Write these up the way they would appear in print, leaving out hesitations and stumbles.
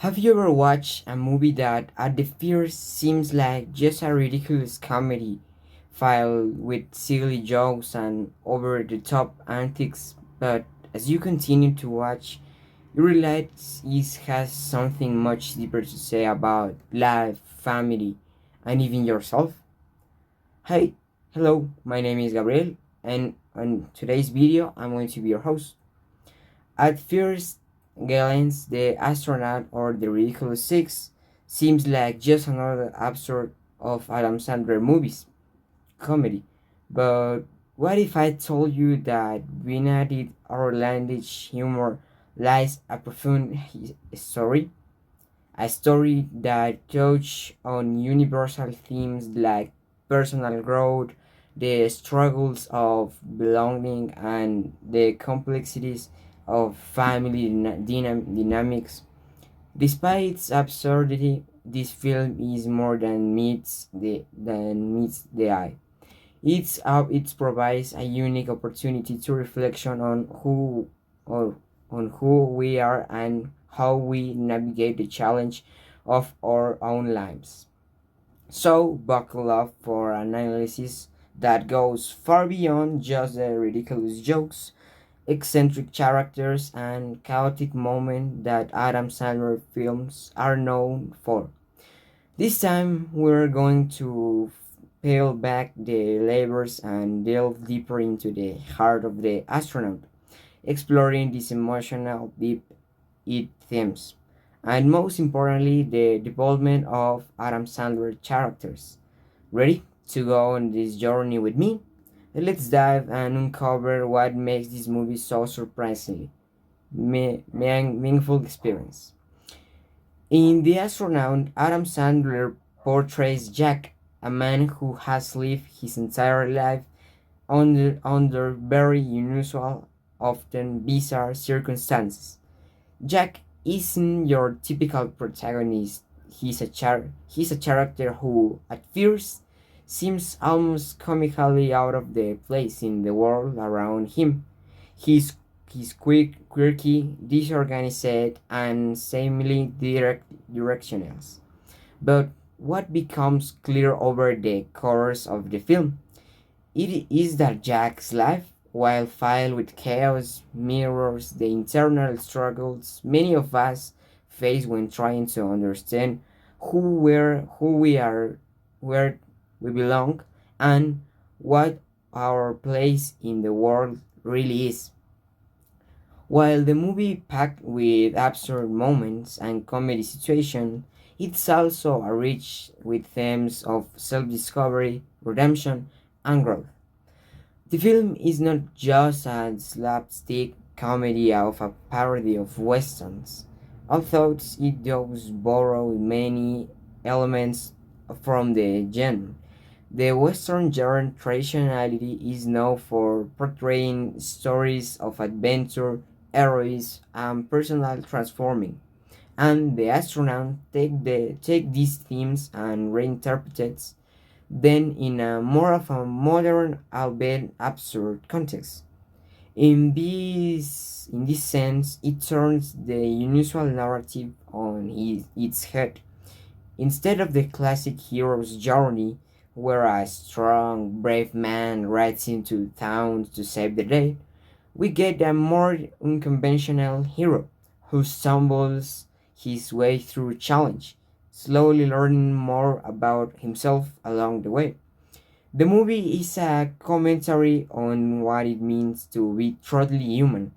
Have you ever watched a movie that at the first seems like just a ridiculous comedy filled with silly jokes and over the top antics, but as you continue to watch, you realize it has something much deeper to say about life, family, and even yourself? Hi, hello, my name is Gabriel, and on today's video, I'm going to be your host. At first glance, the astronaut or the ridiculous six seems like just another absurd of Adam Sandler movies, comedy. But what if I told you that beneath it outlandish humor lies a profound story? A story that touches on universal themes like personal growth, the struggles of belonging, and the complexities of family dynamics. Despite its absurdity, this film is more than meets the eye. It provides a unique opportunity to reflection on or who we are and how we navigate the challenge of our own lives. So buckle up for an analysis that goes far beyond just the ridiculous jokes, eccentric characters, and chaotic moments that Adam Sandler films are known for. This time, we're going to peel back the layers and delve deeper into the heart of the astronaut, exploring these emotional deep it themes, and most importantly, the development of Adam Sandler characters. Ready to go on this journey with me? Let's dive and uncover what makes this movie so surprisingly meaningful experience. In The Astronaut, Adam Sandler portrays Jack, a man who has lived his entire life under very unusual, often bizarre circumstances. Jack isn't your typical protagonist. He's a character who, at first, seems almost comically out of the place in the world around him. He's quick, quirky, disorganized, and seemingly directional. But what becomes clear over the course of the film it is that Jack's life, while filled with chaos, mirrors the internal struggles many of us face when trying to understand who we are, where we belong, and what our place in the world really is. While the movie packed with absurd moments and comedy situations, it's also rich with themes of self-discovery, redemption, and growth. The film is not just a slapstick comedy of a parody of westerns, although it does borrow many elements from the genre. The western genre traditionally is known for portraying stories of adventure, heroism, and personal transforming, and the astronaut take these themes and reinterprets then in a more of a modern, albeit absurd context. In this sense, it turns the unusual narrative on its head. Instead of the classic hero's journey, where a strong, brave man rides into town to save the day, we get a more unconventional hero who stumbles his way through challenge, slowly learning more about himself along the way. The movie is a commentary on what it means to be truly human,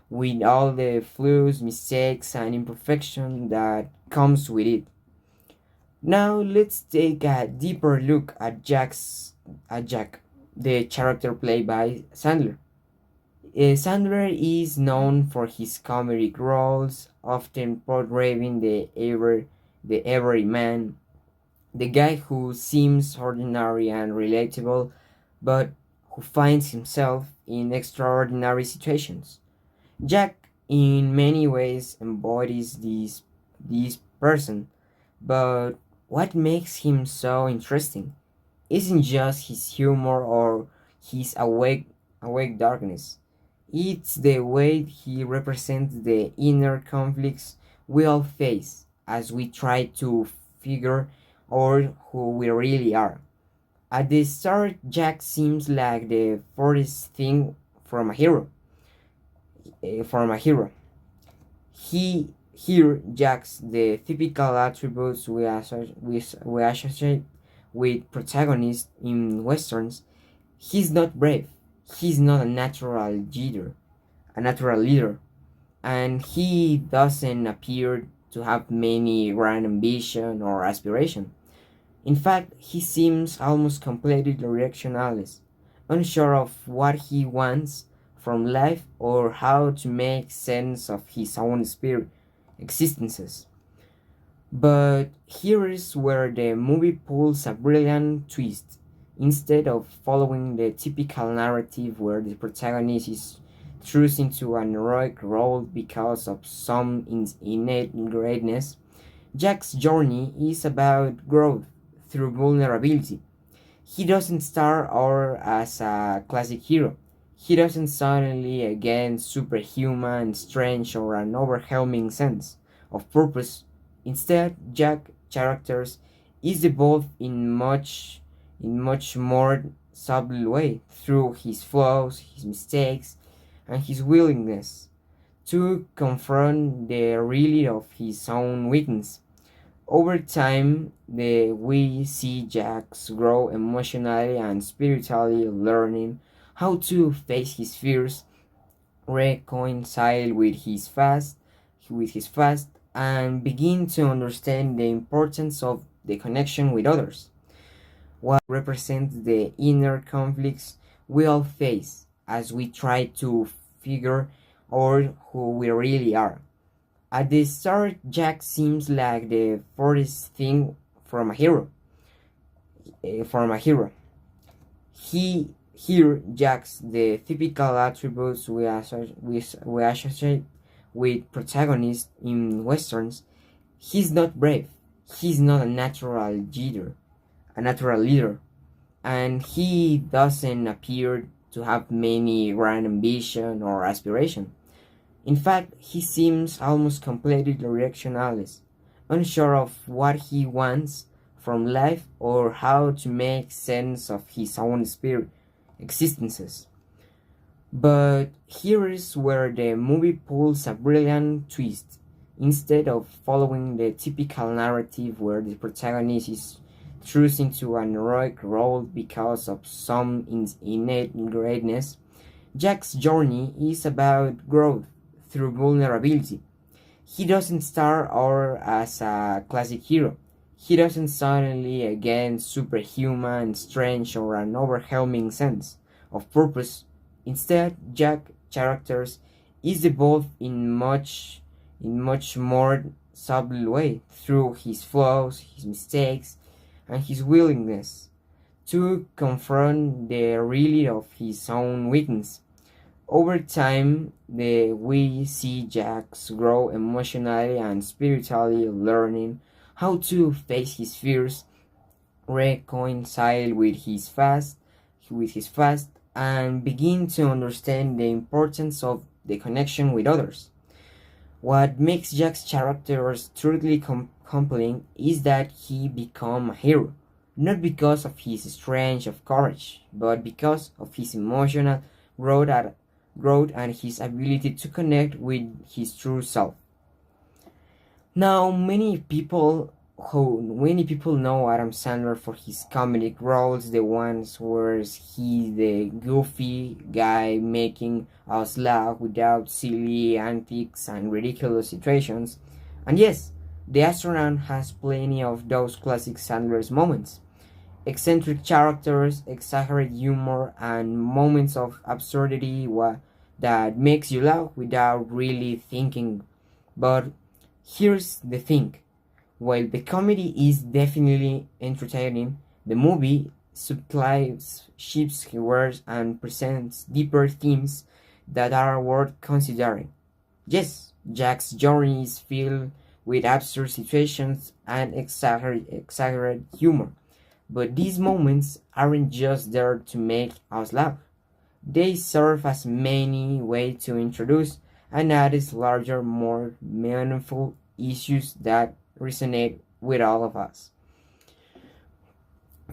with all the flaws, mistakes, and imperfection that comes with it. Now let's take a deeper look at Jack, the character played by Sandler. Sandler is known for his comedic roles, often portraying the everyman, the guy who seems ordinary and relatable, but who finds himself in extraordinary situations. Jack, in many ways, embodies this person, but what makes him so interesting isn't just his humor or his awake darkness. It's the way he represents the inner conflicts we all face as we try to figure out who we really are. At the start, Jack seems like the furthest thing from a hero. From a hero, he here Jack's the typical attributes we associate with protagonists in westerns. He's not brave. He's not a natural leader, and he doesn't appear to have many grand ambition or aspiration. In fact, he seems almost completely directionless, unsure of what he wants from life or how to make sense of his own spirit existences. But here is where the movie pulls a brilliant twist. Instead of following the typical narrative where the protagonist is thrust into an heroic role because of some innate greatness, Jack's journey is about growth through vulnerability. He doesn't start out as a classic hero. He doesn't suddenly gain superhuman strength or an overwhelming sense of purpose. Instead, Jack's character is evolved in much more subtle way through his flaws, his mistakes, and his willingness to confront the reality of his own weakness. Over time, we see Jax grow emotionally and spiritually, learning how to face his fears, reconcile with his past, and begin to understand the importance of the connection with others. What represents the inner conflicts we all face as we try to figure out who we really are. At the start, Jack seems like the furthest thing from a hero. From a hero, he here Jack's the typical attributes we associate with protagonists in westerns. He's not brave. He's not a natural leader, and he doesn't appear to have many grand ambition or aspiration. In fact, he seems almost completely directionless, unsure of what he wants from life or how to make sense of his own spirit existences. But here is where the movie pulls a brilliant twist. Instead of following the typical narrative where the protagonist is thrust into an heroic role because of some innate greatness, Jack's journey is about growth through vulnerability. He doesn't start out as a classic hero. He doesn't suddenly gain superhuman strength or an overwhelming sense of purpose. Instead, Jack's character is evolved in much more subtle way through his flaws, his mistakes, and his willingness to confront the reality of his own weakness. Over time, we see Jax grow emotionally and spiritually, learning how to face his fears, reconcile with his past, and begin to understand the importance of the connection with others. What makes Jack's characters truly compelling is that he become a hero, not because of his strength of courage, but because of his emotional growth, growth and his ability to connect with his true self. Now, many people know Adam Sandler for his comedic roles, the ones where he's the goofy guy making us laugh without silly antics and ridiculous situations. And yes, The Astronaut has plenty of those classic Sandler's moments. Eccentric characters, exaggerated humor, and moments of absurdity that makes you laugh without really thinking. But here's the thing. While the comedy is definitely entertaining, the movie subtly shifts gears and presents deeper themes that are worth considering. Yes, Jack's journey is filled with absurd situations and exaggerated humor, but these moments aren't just there to make us laugh. They serve as many way to introduce and add this larger, more meaningful issues that resonate with all of us.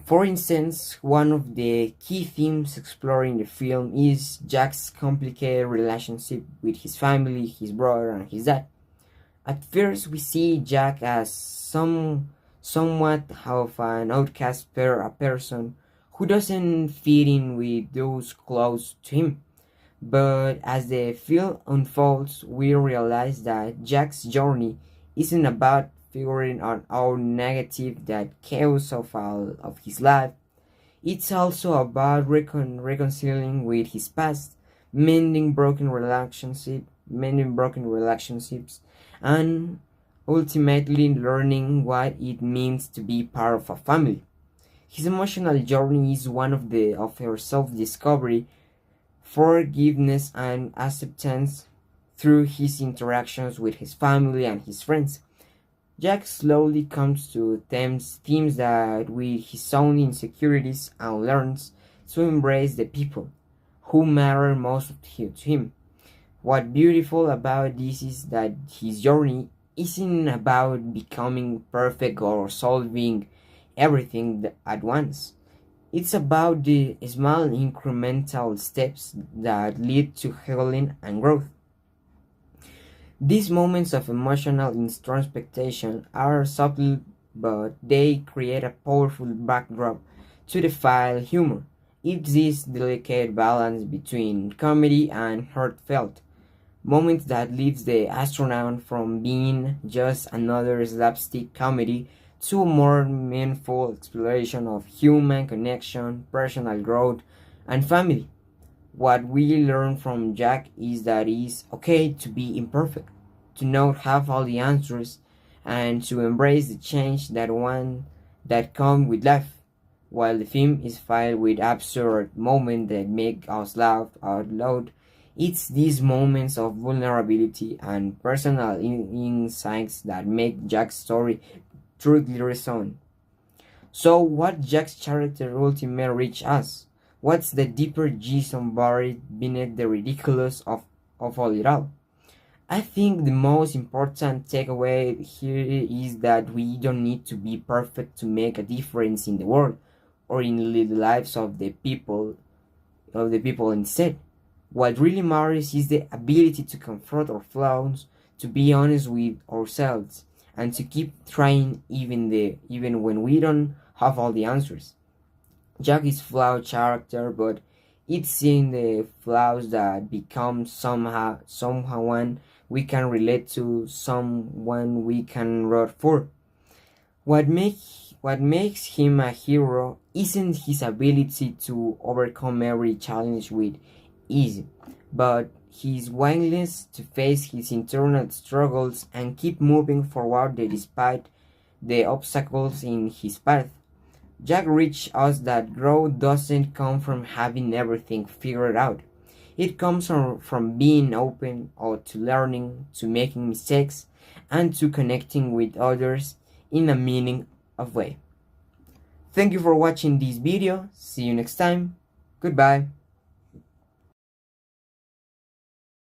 For instance, one of the key themes explored in the film is Jack's complicated relationship with his family, his brother, and his dad. At first, we see Jack as somewhat of an outcast, a person who doesn't fit in with those close to him. But as the film unfolds, we realize that Jack's journey isn't about figuring out how negative that chaos of his life. It's also about reconciling with his past, mending broken relationships, and ultimately learning what it means to be part of a family. His emotional journey is one of her self-discovery, forgiveness, and acceptance through his interactions with his family and his friends. Jack slowly comes to themes that with his own insecurities and learns to embrace the people who matter most to him. What's beautiful about this is that his journey isn't about becoming perfect or solving everything at once. It's about the small incremental steps that lead to healing and growth. These moments of emotional introspection are subtle, but they create a powerful backdrop to the file humor. It's this delicate balance between comedy and heartfelt moments that leads the astronaut from being just another slapstick comedy to a more meaningful exploration of human connection, personal growth, and family. What we learn from Jack is that it's okay to be imperfect, to not have all the answers, and to embrace the change that come with life. While the film is filled with absurd moments that make us laugh out loud, it's these moments of vulnerability and personal insights that make Jack's story truly resonate. So, what Jack's character ultimately reach us? What's the deeper reason buried beneath the ridiculous of all it all? I think the most important takeaway here is that we don't need to be perfect to make a difference in the world or in the lives of the people instead. What really matters is the ability to confront our flaws, to be honest with ourselves, and to keep trying even when we don't have all the answers. Jack is flawed character, but it's in the flaws that become someone we can relate to, someone we can root for. What makes him a hero isn't his ability to overcome every challenge with ease, but his willingness to face his internal struggles and keep moving forward despite the obstacles in his path. Jack reached us that growth doesn't come from having everything figured out. It comes from being open or to learning, to making mistakes, and to connecting with others in a meaning of way. Thank you for watching this video. See you next time. Goodbye.